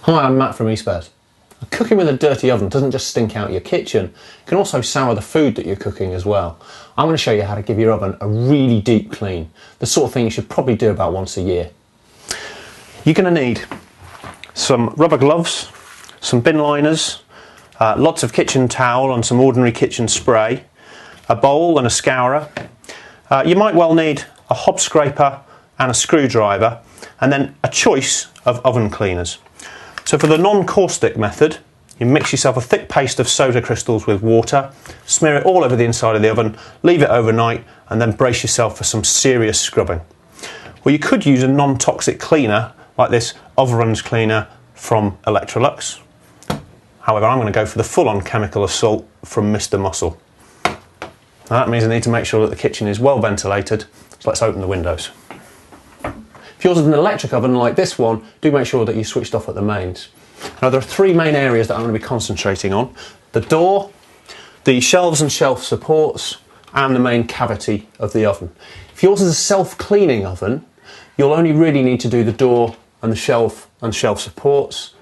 Hi, I'm Matt from eSpares. Cooking with a dirty oven doesn't just stink out your kitchen, it can also sour the food that you're cooking as well. I'm going to show you how to give your oven a really deep clean, the sort of thing you should probably do about once a year. You're going to need some rubber gloves, some bin liners, lots of kitchen towel and some ordinary kitchen spray, a bowl and a scourer. You might well need a hob scraper and a screwdriver, and then a choice of oven cleaners. So for the non-caustic method, you mix yourself a thick paste of soda crystals with water, smear it all over the inside of the oven, leave it overnight, and then brace yourself for some serious scrubbing. Well, you could use a non-toxic cleaner like this Overruns cleaner from Electrolux. However, I'm going to go for the full-on chemical assault from Mr. Muscle. Now that means I need to make sure that the kitchen is well ventilated, so let's open the windows. If yours is an electric oven like this one, do make sure that you switched off at the mains. Now there are three main areas that I'm going to be concentrating on: the door, the shelves and shelf supports, and the main cavity of the oven. If yours is a self-cleaning oven, you'll only really need to do the door and the shelf supports.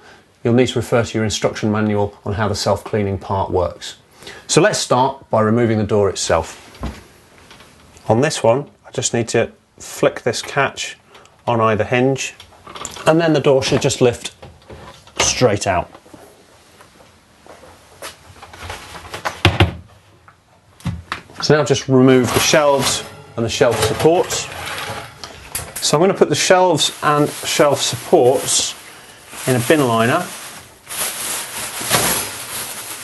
You'll need to refer to your instruction manual on how the self-cleaning part works. So let's start by removing the door itself. On this one, I just need to flick this catch on either hinge, and then the door should just lift straight out. So now just remove the shelves and the shelf supports. So I'm going to put the shelves and shelf supports in a bin liner,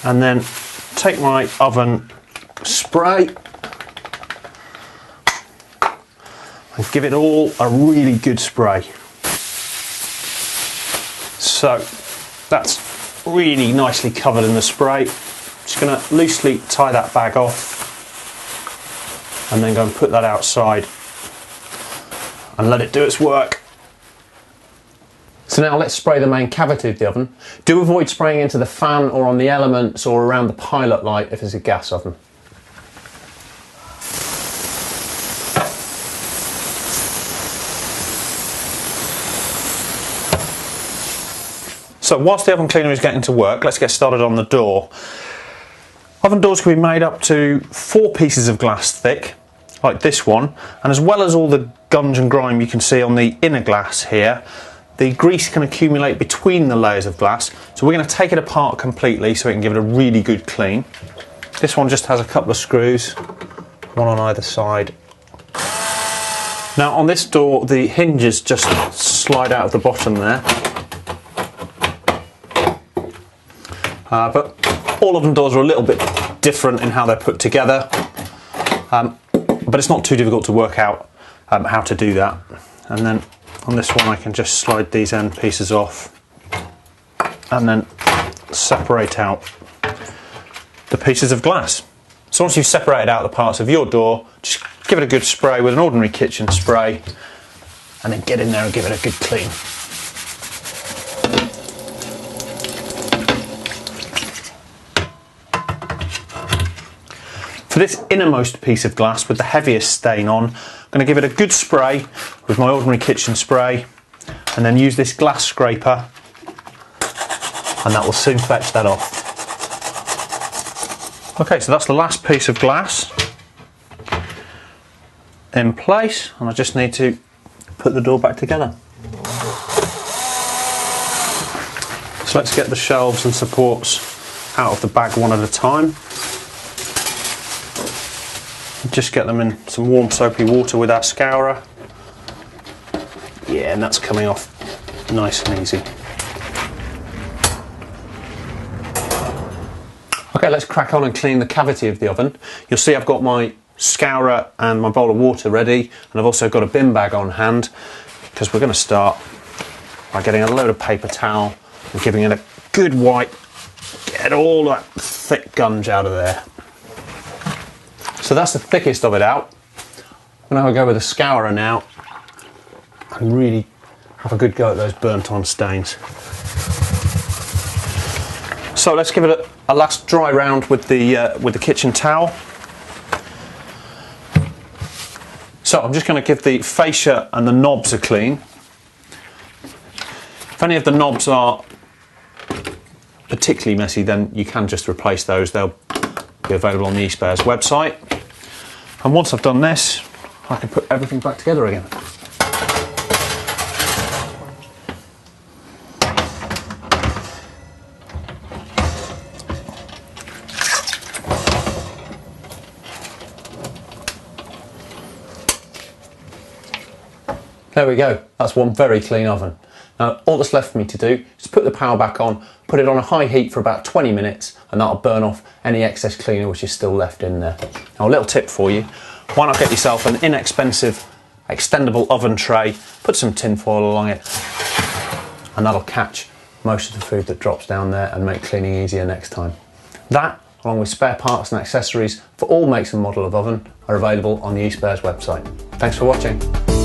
and then take my oven spray and give it all a really good spray. So that's really nicely covered in the spray. Just going to loosely tie that bag off and then go and put that outside and let it do its work. So now let's spray the main cavity of the oven. Do avoid spraying into the fan or on the elements or around the pilot light if it's a gas oven. So whilst the oven cleaner is getting to work, let's get started on the door. Oven doors can be made up to 4 pieces of glass thick, like this one, and as well as all the gunge and grime you can see on the inner glass here, the grease can accumulate between the layers of glass, so we're going to take it apart completely so we can give it a really good clean. This one just has a couple of screws, one on either side. Now on this door, the hinges just slide out of the bottom there. But all oven doors are a little bit different in how they're put together, but it's not too difficult to work out how to do that. And then on this one I can just slide these end pieces off and then separate out the pieces of glass. So once you've separated out the parts of your door, just give it a good spray with an ordinary kitchen spray and then get in there and give it a good clean. For this innermost piece of glass with the heaviest stain on, I'm going to give it a good spray with my ordinary kitchen spray and then use this glass scraper, and that will soon fetch that off. Okay, so that's the last piece of glass in place, and I just need to put the door back together. So let's get the shelves and supports out of the bag one at a time. Just get them in some warm soapy water with our scourer. Yeah, and that's coming off nice and easy. Okay, let's crack on and clean the cavity of the oven. You'll see I've got my scourer and my bowl of water ready, and I've also got a bin bag on hand because we're going to start by getting a load of paper towel and giving it a good wipe. Get all that thick gunge out of there. So that's the thickest of it out. I'm going to go with a scourer now and really have a good go at those burnt on stains. So let's give it a last dry round with the kitchen towel. So I'm just going to give the fascia and the knobs a clean. If any of the knobs are particularly messy, then you can just replace those. They'll be available on the eSpares website. And once I've done this, I can put everything back together again. There we go, that's one very clean oven. Now all that's left for me to do is put the power back on, put it on a high heat for about 20 minutes, and that'll burn off any excess cleaner which is still left in there. Now a little tip for you, why not get yourself an inexpensive extendable oven tray, put some tin foil along it, and that'll catch most of the food that drops down there and make cleaning easier next time. That, along with spare parts and accessories for all makes and model of oven, are available on the eSpares website. Thanks for watching.